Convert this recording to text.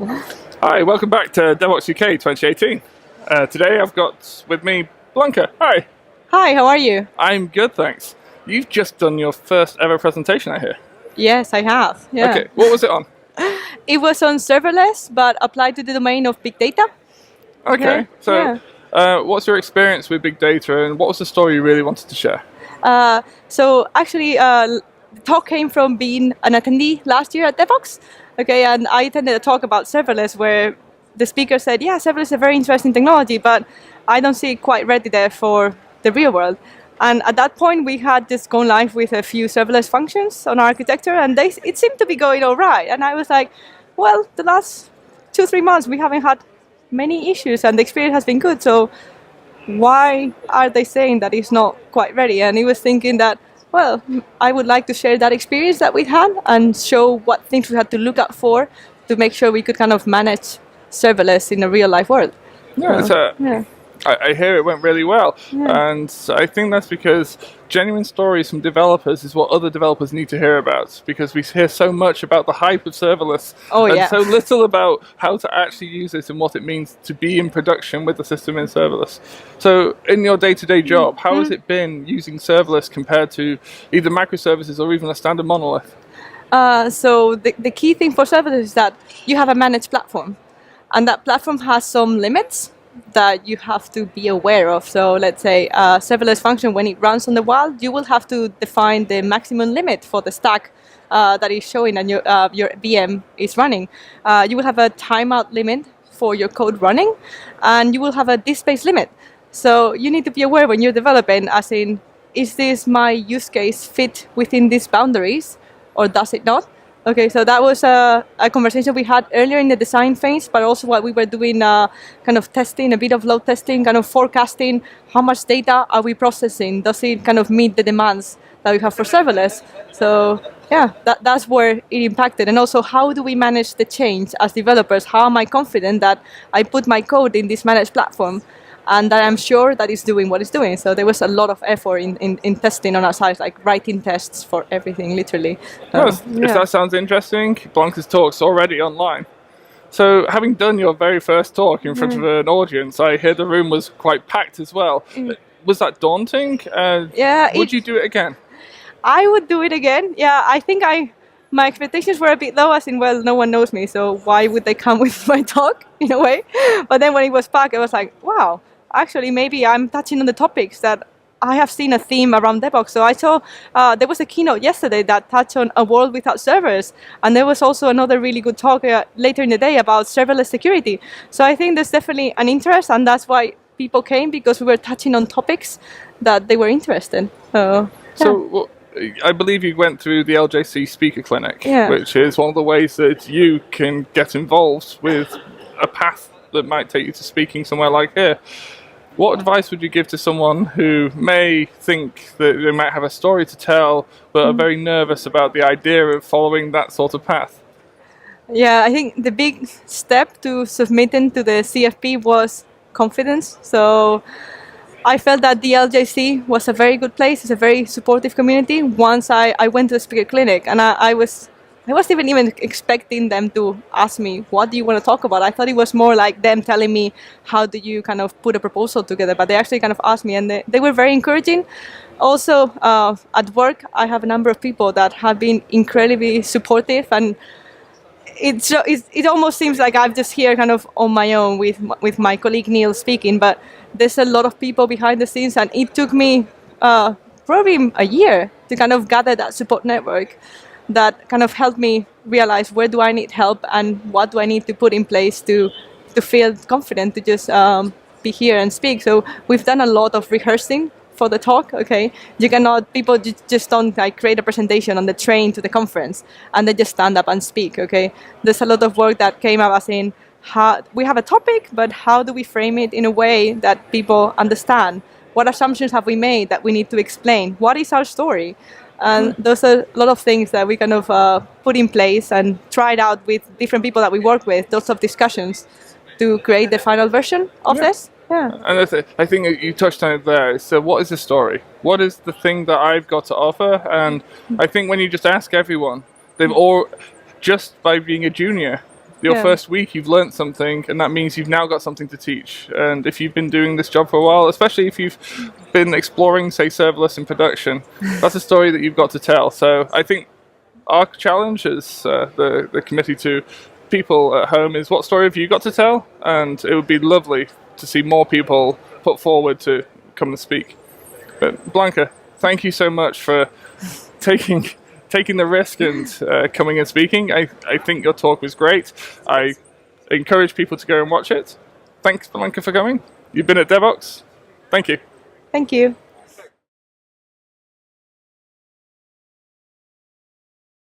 Hi, welcome back to Devoxx UK 2018. Today I've got with me Blanca. Hi. Hi, how are you? I'm good, thanks. You've just done your first ever presentation, I hear. Yes, I have. Yeah. Okay, what was it on? It was on serverless, but applied to the domain of big data. Okay, so what's your experience with big data and what was the story you really wanted to share? So actually, the talk came from being an attendee last year at Devoxx. Okay, and I attended a talk about serverless where the speaker said, yeah, serverless is a very interesting technology, but I don't see it quite ready there for the real world. And at that point, we had just gone live with a few serverless functions on our architecture, and it seemed to be going all right. And I was like, well, the last 2-3 months, we haven't had many issues, and the experience has been good. So why are they saying that it's not quite ready? And he was thinking that, well, I would like to share that experience that we had and show what things we had to look out for to make sure we could kind of manage serverless in a real life world. Yeah, I hear it went really well, and I think that's because genuine stories from developers is what other developers need to hear about, because we hear so much about the hype of serverless and so little about how to actually use it and what it means to be in production with the system in serverless. So in your day-to-day job, how has it been using serverless compared to either microservices or even a standard monolith? So the key thing for serverless is that you have a managed platform, and that platform has some limits that you have to be aware of. So let's say a serverless function, when it runs on the wild, you will have to define the maximum limit for the stack that is showing and your VM is running. You will have a timeout limit for your code running, and you will have a disk space limit. So you need to be aware when you're developing, as in, is this my use case fit within these boundaries, or does it not? Okay, so that was a conversation we had earlier in the design phase, but also what we were doing, kind of testing, a bit of load testing, kind of forecasting how much data are we processing? Does it kind of meet the demands that we have for serverless? So yeah, that's where it impacted. And also, how do we manage the change as developers? How am I confident that I put my code in this managed platform and that I'm sure that it's doing what it's doing? So there was a lot of effort in testing on our side, like writing tests for everything, literally. If that sounds interesting, Blanca's talk's already online. So having done your very first talk in front of an audience, I hear the room was quite packed as well. Was that daunting? Would you do it again? I would do it again. Yeah, I think my expectations were a bit low, as in, well, no one knows me, so why would they come with my talk, in a way? But then when it was packed, I was like, wow, actually, maybe I'm touching on the topics that I have seen a theme around Devoxx. So I saw there was a keynote yesterday that touched on a world without servers. And there was also another really good talk later in the day about serverless security. So I think there's definitely an interest, and that's why people came, because we were touching on topics that they were interested in. So I believe you went through the LJC Speaker Clinic, which is one of the ways that you can get involved with a path that might take you to speaking somewhere like here. What advice would you give to someone who may think that they might have a story to tell, but are very nervous about the idea of following that sort of path? Yeah, I think the big step to submitting to the CFP was confidence. So I felt that the LJC was a very good place. It's a very supportive community. Once I went to the speaker clinic, and I wasn't even expecting them to ask me, what do you want to talk about? I thought it was more like them telling me, how do you kind of put a proposal together? But they actually kind of asked me, and they were very encouraging. Also, at work, I have a number of people that have been incredibly supportive, and it almost seems like I'm just here kind of on my own with my colleague Neil speaking, but there's a lot of people behind the scenes, and it took me probably a year to kind of gather that support network that kind of helped me realize where do I need help and what do I need to put in place to feel confident to just be here and speak. So we've done a lot of rehearsing for the talk. Okay, you cannot, people just don't like create a presentation on the train to the conference and they just stand up and speak. Okay, there's a lot of work that came up, as in, how we have a topic, but how do we frame it in a way that people understand? What assumptions have we made that we need to explain? What is our story? And those are a lot of things that we kind of put in place and tried out with different people that we work with, lots of discussions to create the final version of this. Yeah. And I think you touched on it there. So what is the story? What is the thing that I've got to offer? And I think when you just ask everyone, they've all, just by being a junior, Your Yeah. first week, you've learnt something, and that means you've now got something to teach. And if you've been doing this job for a while, especially if you've been exploring, say, serverless in production, that's a story that you've got to tell. So I think our challenge as the committee to people at home is, what story have you got to tell? And it would be lovely to see more people put forward to come and speak. But Blanca, thank you so much for taking the risk and coming and speaking. I think your talk was great. I encourage people to go and watch it. Thanks, Blanca, for coming. You've been at Devoxx. Thank you. Thank you.